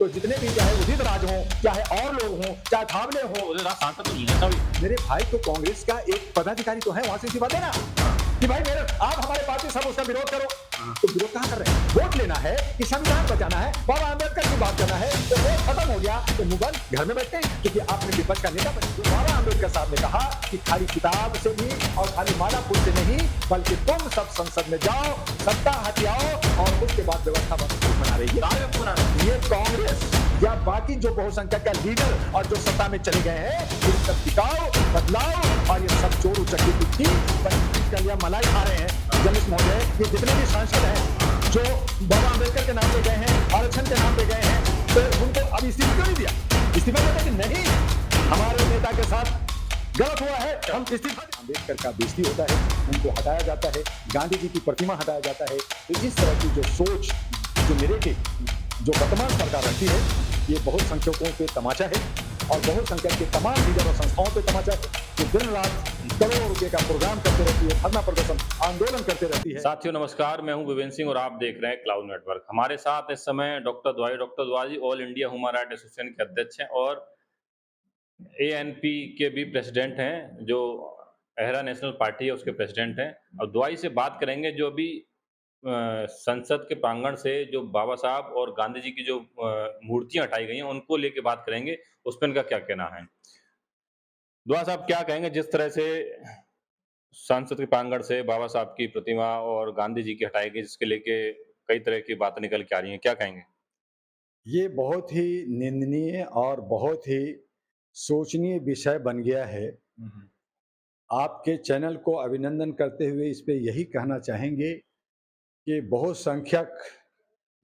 तो जितने भी चाहे उदित राज हो, चाहे और लोग हों, चाहे थावले हो, उदित राज सांसद तो नहीं है सभी। मेरे भाई तो कांग्रेस का एक पदाधिकारी तो है, वहां से इस्तीफा देना कि भाई मेरे आप हमारे पार्टी सब उसका विरोध करो। तो विरोध कहां कर रहे हैं? वोट लेना है कि संविधान बचाना है, बाबा अम्बेडकर की बात करना है, तो वोट खत्म हो गया तो मुगल घर में बैठते हैं क्योंकि आपने विपक्ष का नेता बने। तो बाबा अम्बेडकर साहब ने कहा कि खाली किताब से भी और खाली माला फूल से नहीं, बल्कि तुम सब संसद में जाओ, सत्ता हथियाओ और उसके बाद व्यवस्था बना रही है। ये कांग्रेस या बाकी जो बहुसंख्यक का लीडर और जो सत्ता में चले गए हैं, ये सब टिकाओ, बदलाव और ये सब चोर उचक्के की मलाई खा रहे हैं। जलिस महोदय, ये जितने भी सांसद हैं जो बाबा अम्बेडकर के नाम पे गए हैं, आरक्षण के नाम पे गए हैं, तो उनको अब इस्तीफा क्यों नहीं दिया? इस्तीफा देते कि नहीं, हमारे नेता के साथ गलत हुआ है, हम इस्तीफा। अम्बेडकर का बेइज्जती होता है, उनको हटाया जाता है, गांधी जी की प्रतिमा हटाया जाता है। तो इस तरह की जो सोच, जो नैरेटिव जो वर्तमान सरकार रखती है, ये बहुसंख्यकों पे तमाचा है और बहुसंख्यक के तमाम लीडर और संस्थाओं पे तमाचा है, जो दिन रात करोड़ों रुपए का प्रोग्राम करते रहती है, धरना प्रदर्शन आंदोलन करते रहती है। साथियों नमस्कार, मैं हूं विवेन सिंह और आप देख रहे हैं क्लाउड नेटवर्क। हमारे साथ इस समय डॉक्टर द्वाजी all India human right association के अध्यक्ष हैं और एएनपी के भी प्रेसिडेंट हैं, जो अहरा नेशनल पार्टी है उसके प्रेसिडेंट हैं। और द्वाई से बात करेंगे जो अभी संसद के प्रांगण से जो बाबा साहब और गांधी जी की जो मूर्तियां हटाई गई हैं उनको लेके बात करेंगे, उस पर इनका क्या कहना है। द्वा साहब क्या कहेंगे, जिस तरह से संसद के प्रांगण से बाबा साहब की प्रतिमा और गांधी जी की हटाई गई, जिसके लेके कई तरह की बातें निकल के आ रही हैं, क्या कहेंगे? ये बहुत ही निंदनीय और बहुत ही सोचनीय विषय बन गया है। आपके चैनल को अभिनंदन करते हुए इस पे यही कहना चाहेंगे कि बहुसंख्यक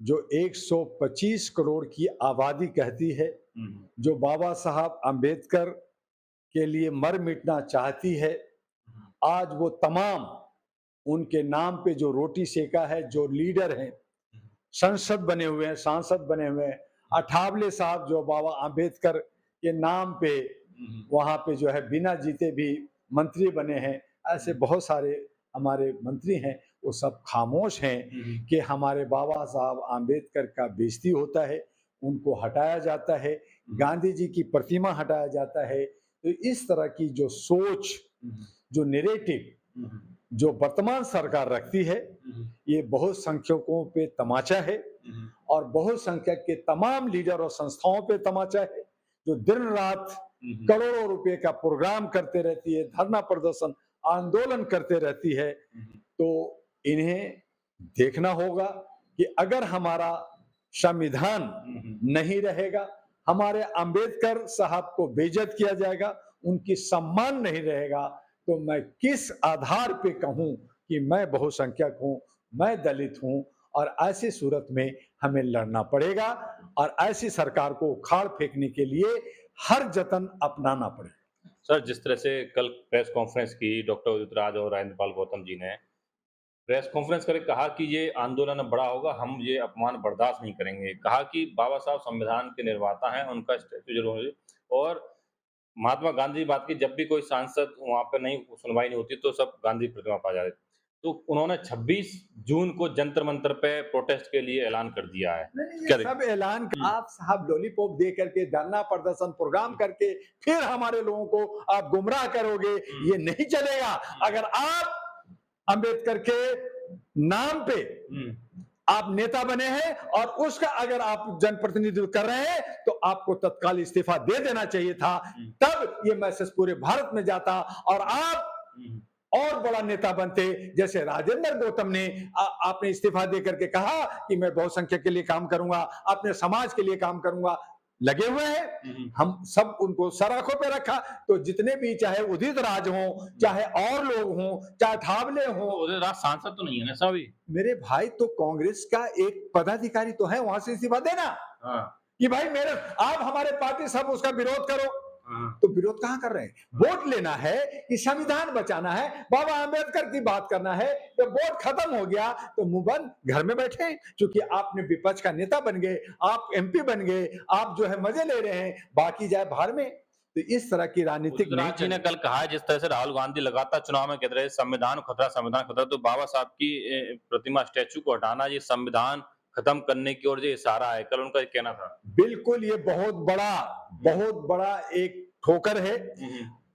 जो 125 करोड़ की आबादी कहती है, जो बाबा साहब अंबेडकर के लिए मर मिटना चाहती है, आज वो तमाम उनके नाम पे जो रोटी सेका है, जो लीडर हैं, संसद बने हुए हैं, सांसद बने हुए हैं, अठावले साहब जो बाबा अंबेडकर के नाम पे वहां पे जो है बिना जीते भी मंत्री बने हैं, ऐसे बहुत सारे हमारे मंत्री हैं, वो सब खामोश हैं कि हमारे बाबा साहब अंबेडकर का बेइज्जती होता है, उनको हटाया जाता है, गांधी जी की प्रतिमा हटाया जाता है। तो इस तरह की जो सोच, जो नैरेटिव जो वर्तमान सरकार रखती है, ये बहुसंख्यकों पे तमाचा है और बहुसंख्यक के तमाम लीडर और संस्थाओं पे तमाचा है, जो दिन रात करोड़ों रुपए का प्रोग्राम करते रहती है, धरना प्रदर्शन आंदोलन करते रहती है। तो इन्हें देखना होगा कि अगर हमारा संविधान नहीं रहेगा, हमारे अंबेडकर साहब को बेइज्जत किया जाएगा, उनकी सम्मान नहीं रहेगा, तो मैं किस आधार पे कहूं कि मैं बहुसंख्यक हूं, मैं दलित हूं। और ऐसी सूरत में हमें लड़ना पड़ेगा और ऐसी सरकार को उखाड़ फेंकने के लिए हर जतन अपनाना पड़ेगा। सर, जिस तरह से कल प्रेस कॉन्फ्रेंस की डॉक्टर उदित राज और राजेंद्र पाल गौतम जी ने प्रेस कॉन्फ्रेंस करके कहा कि ये आंदोलन अब बड़ा होगा, हम ये अपमान बर्दाश्त नहीं करेंगे। कहा कि बाबा साहब संविधान के निर्माता हैं, उनका स्टैच्यू जरूर है। और महात्मा गांधी की बात की, जब भी कोई सांसद वहां पर नहीं सुनवाई नहीं होती तो सब गांधी प्रतिमा पा जाते। तो उन्होंने 26 जून को जंतर मंतर पे प्रोटेस्ट के लिए ऐलान कर दिया है। ये सब ऐलान आप साहब लॉलीपॉप दे करके, धरना प्रदर्शन प्रोग्राम करके फिर हमारे लोगों को आप गुमराह करोगे, ये नहीं चलेगा। अगर आप अंबेडकर के नाम पे आप नेता बने हैं और उसका अगर आप जनप्रतिनिधित्व कर रहे हैं, तो आपको तत्काल इस्तीफा दे देना चाहिए था। तब ये मैसेज पूरे भारत में जाता और आप और बड़ा नेता बनते। जैसे राजेंद्र गौतम ने आपने इस्तीफा दे करके कहा कि मैं बहुसंख्यक के लिए काम करूंगा, अपने समाज के लिए काम करूंगा, लगे हुए हैं। हम सब उनको सराखों पे रखा। तो जितने भी चाहे उदित राज हो, चाहे और लोग हों, चाहे थावले हों, उदित राज सांसद तो नहीं है ना सभी। मेरे भाई तो कांग्रेस का एक पदाधिकारी तो है, वहां से इस्तीफा देना कि भाई मेरे आप हमारे पार्टी सब उसका विरोध करो। तो विरोध कहां कर रहे हैं? वोट लेना है कि संविधान बचाना है, बाबा अंबेडकर की बात करना है। तो वोट खत्म हो गया तो मुंह बंद घर में बैठे, क्योंकि आपने विपक्ष का नेता बन गए, आप एमपी बन गए, आप जो है मजे ले रहे हैं, बाकी जाए बाहर में। तो इस तरह की राजनीतिक जी ने कल कहा है, जिस तरह से राहुल गांधी लगातार चुनाव में कहते रहे संविधान खतरा, संविधान खतरा, तो बाबा साहब की प्रतिमा स्टैचू को हटाना ये संविधान खत्म करने की ओर जो इशारा है, कल उनका ये कहना था। बिल्कुल ये बहुत बड़ा एक ठोकर है।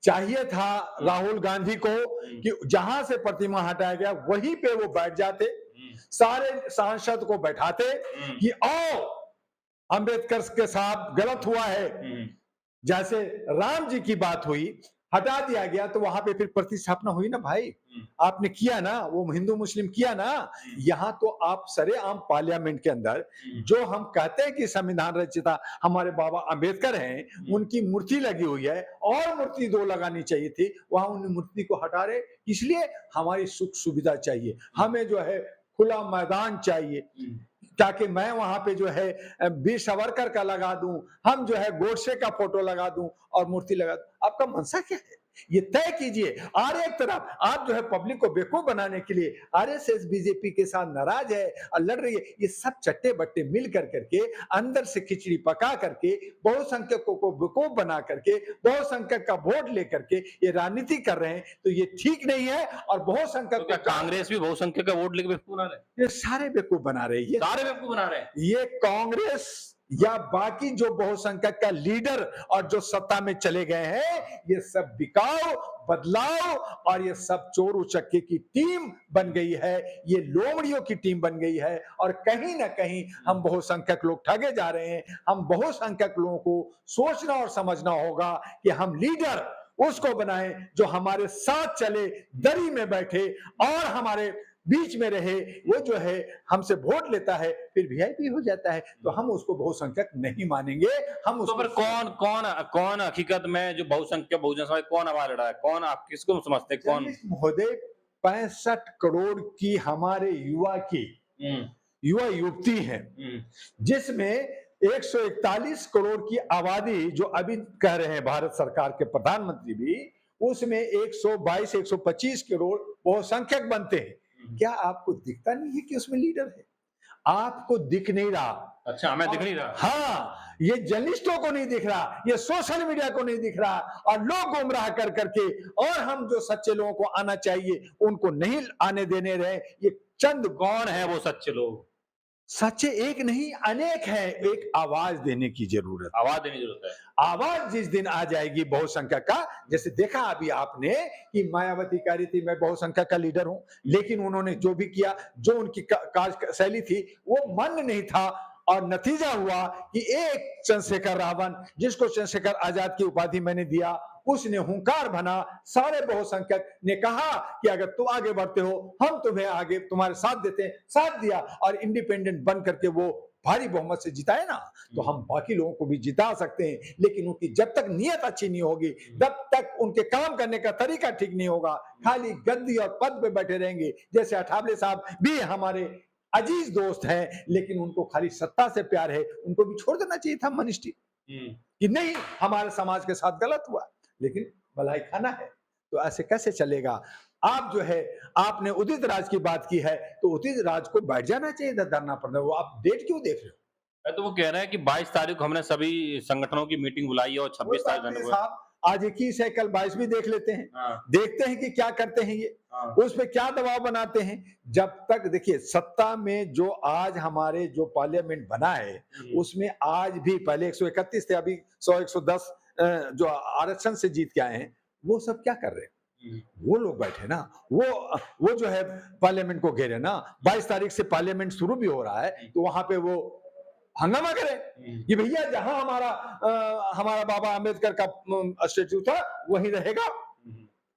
चाहिए था राहुल गांधी को कि जहां से प्रतिमा हटाया गया वहीं पे वो बैठ जाते, सारे सांसद को बैठाते कि आओ अंबेडकर के साथ गलत हुआ है। जैसे राम जी की बात हुई, हटा दिया गया तो वहां पे फिर प्रतिस्थापना हुई ना भाई। आपने किया ना, वो हिंदू मुस्लिम किया ना। यहाँ तो आप सरेआम पार्लियामेंट के अंदर जो हम कहते हैं कि संविधान रचयिता हमारे बाबा अंबेडकर हैं, उनकी मूर्ति लगी हुई है और मूर्ति 2 लगानी चाहिए थी, वहां उन मूर्ति को हटा रहे। इसलिए हमारी सुख सुविधा चाहिए, हमें जो है खुला मैदान चाहिए ताकि मैं वहां पे जो है वीर सावरकर का लगा दूं, हम जो है गोडसे का फोटो लगा दूं और मूर्ति लगा दूं। आपका मनसा क्या है, ये तय कीजिए। और एक तरफ आप जो है पब्लिक को बेवकूफ बनाने के लिए आरएसएस बीजेपी के साथ नाराज है और लड़ रही है, ये सब चट्टे बट्टे मिल कर करके अंदर से खिचड़ी पका करके बहुसंख्यकों को बेवकूफ बना करके बहुसंख्यक का वोट लेकर के ये राजनीति कर रहे हैं, तो ये ठीक नहीं है। और बहुसंख्यक तो कांग्रेस भी बहुसंख्यक का वोट लेके बेवकूफ बना रहे हैं? ये सारे बेवकूफ बना रहे हैं, सारे बेवकूफ बना रहे हैं। ये कांग्रेस या बाकी जो बहुसंख्यक का लीडर और जो सत्ता में चले गए हैं, ये सब बिकाऊ बदलाव और ये सब चोर उचक्के की टीम बन गई है, ये लोमड़ियों की टीम बन गई है। और कहीं ना कहीं हम बहुसंख्यक लोग ठगे जा रहे हैं। हम बहुसंख्यक लोगों को सोचना और समझना होगा कि हम लीडर उसको बनाएं जो हमारे साथ चले, दरी में बैठे और हमारे बीच में रहे। वो जो है हमसे वोट लेता है फिर वीआईपी हो जाता है, तो हम उसको बहुसंख्यक नहीं मानेंगे। हम तो फिर कौन हकीकत में जो बहुसंख्यक बहुजन समाज कौन आवाज लड़ा है, कौन आप किसको समझते हैं कौन? महोदय 65 करोड़ की हमारे युवा युवती हैं, जिसमें 141 करोड़ की आबादी जो अभी कह रहे हैं भारत सरकार के प्रधानमंत्री भी, उसमें 122-125 करोड़ बहुसंख्यक बनते हैं। क्या आपको दिखता नहीं है कि उसमें लीडर है? आपको दिख नहीं रहा। अच्छा, हमें दिख नहीं रहा। हाँ, ये जर्नलिस्टों को नहीं दिख रहा, ये सोशल मीडिया को नहीं दिख रहा, और लोग गुमराह कर करके और हम जो सच्चे लोगों को आना चाहिए उनको नहीं आने देने रहे। ये चंद कौन है वो सच्चे लोग? सच्चे एक नहीं अनेक है। एक आवाज देने की जरूरत, आवाज देने की जरूरत है। आवाज जिस दिन आ जाएगी बहुसंख्यक का, जैसे देखा अभी आपने कि मायावती कह रही थी मैं बहुसंख्यक का लीडर हूं, लेकिन उन्होंने जो भी किया, जो उनकी कार्यशैली थी वो मान्य नहीं था, और नतीजा हुआ कि एक चंद्रशेखर रावण, जिसको चंद्रशेखर आजाद की उपाधि मैंने दिया, उसने हुंकार भना। सारे बहुसंख्यक ने कहा कि अगर तुम आगे बढ़ते हो हम तुम्हें आगे तुम्हारे साथ देते हैं, साथ दिया और इंडिपेंडेंट बन करके वो भारी बहुमत से जिताए ना। तो हम बाकी लोगों को भी जिता सकते हैं, लेकिन उनकी जब तक नीयत अच्छी नहीं होगी, जब तक उनके काम करने का तरीका ठीक नहीं होगा, खाली गद्दी और पद पे बैठे रहेंगे। जैसे अठावले साहब भी हमारे अजीज दोस्त हैं, लेकिन उनको खाली सत्ता से प्यार है, उनको भी छोड़ देना चाहिए था मिनिस्ट्री, कि नहीं हमारे समाज के साथ गलत हुआ, लेकिन भलाई खाना है, तो ऐसे कैसे चलेगा। आप जो है आपने उदित राज की बात की है, तो उदित राज को बैठ जाना चाहिए था धरना पर। वो आप डेट क्यों देख रहे हो? तो वो कह रहे हैं कि 22 तारीख को हमने सभी संगठनों की मीटिंग बुलाई है और 26 तारीख आज 21 है, कल 22 भी देख लेते हैं। देखते हैं कि क्या करते हैं ये, उस पे क्या दबाव बनाते हैं। जब तक देखिए सत्ता में जो आज हमारे जो पार्लियामेंट बना है, उसमें आज भी पहले 131 थे, अभी 100-110 जो आरक्षण से जीत के आए हैं, वो सब क्या कर रहे हैं? वो लोग बैठे ना, वो जो है पार्लियामेंट को घेरे ना। 22 तारीख से पार्लियामेंट शुरू भी हो रहा है, तो वहां पे वो हंगामा करे कि भैया जहां हमारा बाबा अम्बेडकर का स्टेच्यू था वहीं रहेगा,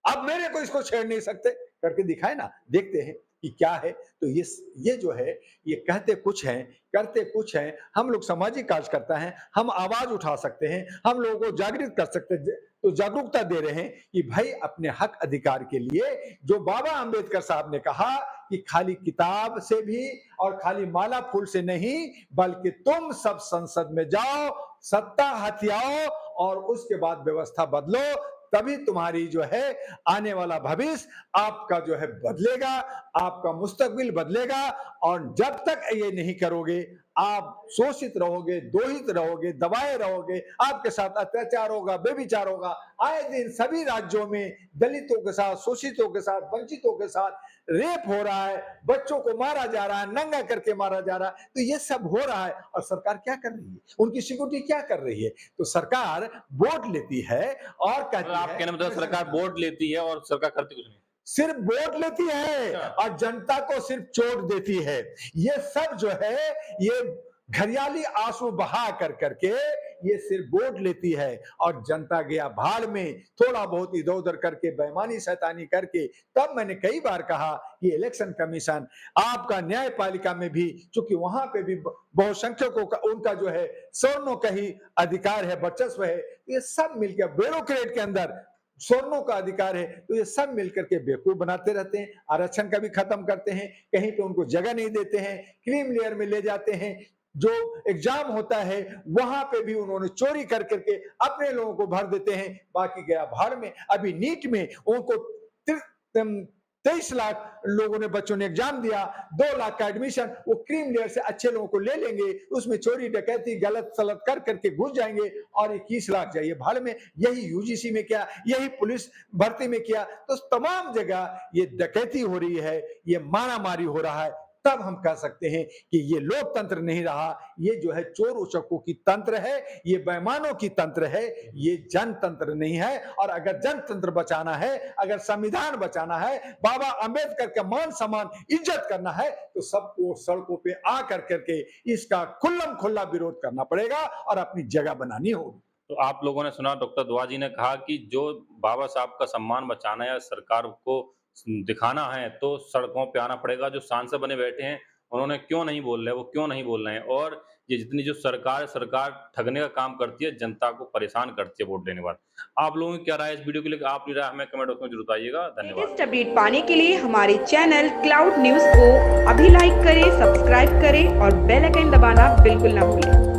अब मेरे को इसको छेड़ नहीं सकते करके दिखाए ना। देखते हैं कि क्या है। तो ये जो है ये कहते कुछ हैं करते कुछ हैं। हम लोग सामाजिक कार्यकर्ता हैं, हम आवाज उठा सकते हैं, हम लोगों को जागृत कर सकते हैं, तो जागरूकता दे रहे हैं कि भाई अपने हक अधिकार के लिए जो बाबा अंबेडकर साहब ने कहा कि खाली किताब से भी और खाली माला फूल से नहीं, बल्कि तुम सब संसद में जाओ, सत्ता हथियाओ और उसके बाद व्यवस्था बदलो, तभी तुम्हारी जो है आने वाला भविष्य आपका जो है बदलेगा, आपका मुस्तकबिल बदलेगा। और जब तक ये नहीं करोगे आप शोषित रहोगे, दोहित रहोगे, दबाए रहोगे, आपके साथ अत्याचार होगा, व्यभिचार होगा। आए दिन सभी राज्यों में दलितों के साथ, शोषितों के साथ, वंचितों के साथ रेप हो रहा है, बच्चों को मारा जा रहा है, नंगा करके मारा जा रहा है। तो ये सब हो रहा है और सरकार क्या कर रही है? उनकी सिक्योरिटी क्या कर रही है? तो सरकार वोट लेती है और कहती है, आप कहने मतलब सरकार वोट लेती है और सरकार करती कुछ नहीं। सिर्फ वोट लेती है और जनता को सिर्फ चोट देती है। ये सब जो है ये घरियाली आंसू बहा कर करके ये सिर्फ वोट लेती है और जनता गया भाड़ में, थोड़ा बहुत इधर उधर करके बेईमानी शैतानी करके। तब मैंने कई बार कहा कि इलेक्शन कमीशन आपका न्यायपालिका में भी, चूंकि वहां पे भी बहुसंख्यकों का उनका जो है सवर्णों का ही अधिकार है, वर्चस्व है, ये सब मिलकर ब्यूरोक्रेट के अंदर सवर्णों का अधिकार है, तो ये सब मिलकर के बेवकूफ बनाते रहते हैं। आरक्षण का भी खत्म करते हैं, कहीं पे उनको जगह नहीं देते हैं, क्रीम लेयर में ले जाते हैं। जो एग्जाम होता है वहां पे भी उन्होंने चोरी कर करके अपने लोगों को भर देते हैं, बाकी गया भाड़ में। अभी नीट में उनको 23 लाख लोगों ने, बच्चों ने एग्जाम दिया, 2 लाख का एडमिशन, वो क्रीम लेयर से अच्छे लोगों को ले लेंगे, उसमें चोरी डकैती गलत सलत कर करके घुस जाएंगे और 21 लाख जाइए भाड़ में। यही यूजीसी में किया, यही पुलिस भर्ती में किया। तो तमाम जगह ये डकैती हो रही है, ये मारामारी हो रहा है। तब हम कह सकते हैं कि ये लोकतंत्र नहीं रहा, ये जो है चोर उचक्कों की तंत्र है, ये बेईमानों की तंत्र है, ये जनतंत्र नहीं है। और अगर जनतंत्र बचाना है, अगर संविधान बचाना है, बाबा अंबेडकर का मान सम्मान इज्जत करना है, तो सबको सड़कों पे आ कर करके इसका खुल्लम खुल्ला विरोध करना पड़ेगा और अपनी जगह बनानी होगी। तो आप लोगों ने सुना डॉक्टर दुआ जी ने कहा कि जो बाबा साहब का सम्मान बचाना है, सरकार को दिखाना है, तो सड़कों पे आना पड़ेगा। जो सांसद बने बैठे हैं उन्होंने क्यों नहीं बोल रहे, वो क्यों नहीं बोल रहे हैं। और ये जितनी जो सरकार ठगने का काम करती है, जनता को परेशान करती है वोट देने के बाद। आप लोगों की क्या राय है इस वीडियो के लिए? आप राय हमें कमेंट बॉक्स में जरूर बताइएगा। धन्यवाद। लेटेस्ट अपडेट पाने के लिए हमारे चैनल क्लाउड न्यूज को अभी लाइक करें, सब्सक्राइब करें और बेल आइकन दबाना बिल्कुल ना भूलें।